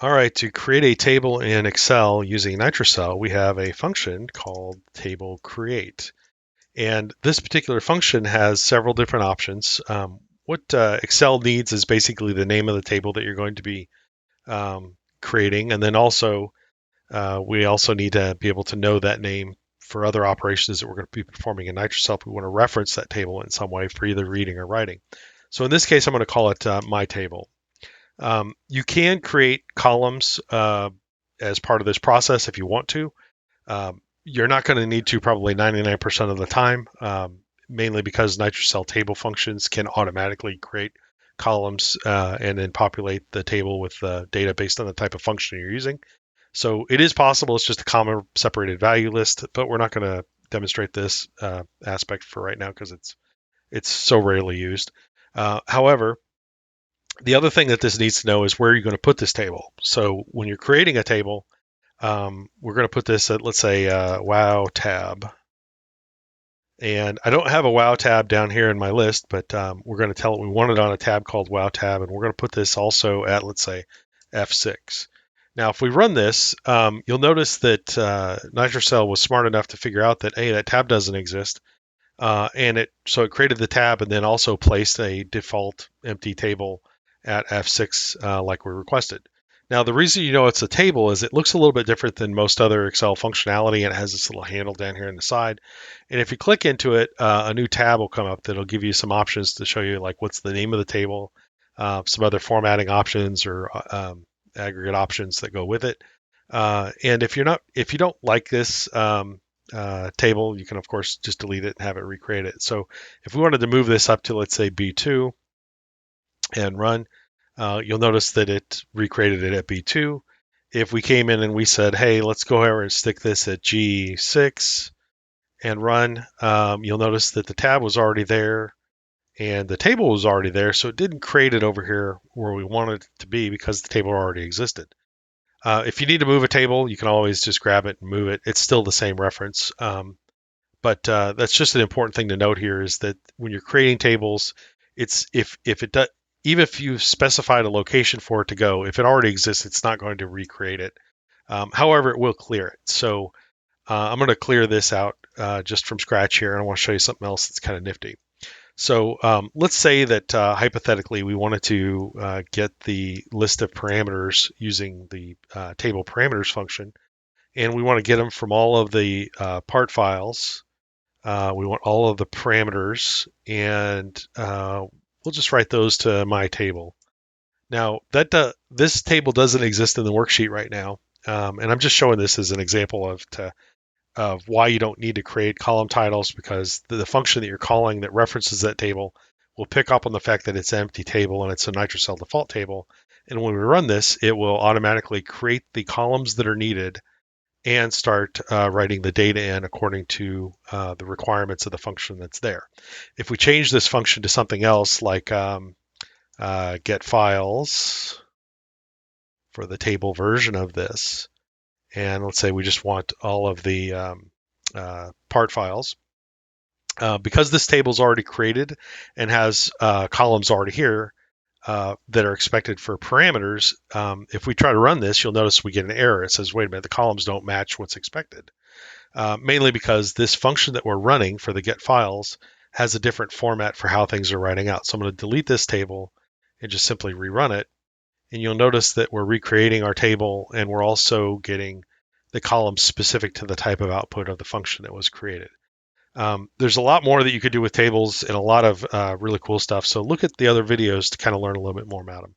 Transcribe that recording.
All right, to create a table in Excel using Nitro-CELL, we have a function called table create. And this particular function has several different options. What Excel needs is basically the name of the table that you're going to be creating. And then also, we also need to be able to know that name for other operations that we're going to be performing in Nitro-CELL if we want to reference that table in some way for either reading or writing. So in this case, I'm going to call it my table. You can create columns as part of this process if you want to. You're not going to need to probably 99% of the time, mainly because Nitro-CELL table functions can automatically create columns and then populate the table with data based on the type of function you're using. So it is possible. It's just a comma separated value list, but we're not going to demonstrate this aspect for right now because it's so rarely used. However, the other thing that this needs to know is where you're going to put this table. So when you're creating a table, we're going to put this at, let's say, wow tab. And I don't have a wow tab down here in my list, but we're going to tell it we want it on a tab called wow tab. And we're going to put this also at, let's say, F6. Now, if we run this, you'll notice that Nitro-CELL was smart enough to figure out that, hey, that tab doesn't exist. And it created the tab and then also placed a default empty table at F6 like we requested. Now, the reason you know it's a table is it looks a little bit different than most other Excel functionality, and it has this little handle down here on the side. And if you click into it, a new tab will come up that'll give you some options to show you like what's the name of the table, some other formatting options or aggregate options that go with it. And if you don't like this table, you can of course just delete it and have it recreate it. So if we wanted to move this up to, let's say, B2 and run, you'll notice that it recreated it at B2. If we came in and we said, hey, let's go over and stick this at G6 and run, you'll notice that the tab was already there and the table was already there. So it didn't create it over here where we wanted it to be because the table already existed. If you need to move a table, you can always just grab it and move it. It's still the same reference. But that's just an important thing to note here is that when you're creating tables, it's if it does, even if you've specified a location for it to go, if it already exists, it's not going to recreate it. However, it will clear it. So I'm going to clear this out just from scratch here, and I want to show you something else that's kind of nifty. So let's say that hypothetically we wanted to get the list of parameters using the table parameters function, and we want to get them from all of the part files. We want all of the parameters, and we'll just write those to my table. Now, this table doesn't exist in the worksheet right now, and I'm just showing this as an example of why you don't need to create column titles because the function that you're calling that references that table will pick up on the fact that it's an empty table and it's a Nitro-CELL default table. And when we run this, it will automatically create the columns that are needed and start writing the data in according to the requirements of the function that's there. If we change this function to something else like get files for the table version of this, and let's say we just want all of the part files, because this table is already created and has columns already here that are expected for parameters, if we try to run this, you'll notice we get an error. It says, wait a minute, the columns don't match what's expected. Mainly because this function that we're running for the get files has a different format for how things are writing out. So I'm going to delete this table and just simply rerun it. And you'll notice that we're recreating our table and we're also getting the columns specific to the type of output of the function that was created. There's a lot more that you could do with tables and a lot of really cool stuff. So look at the other videos to kind of learn a little bit more about them.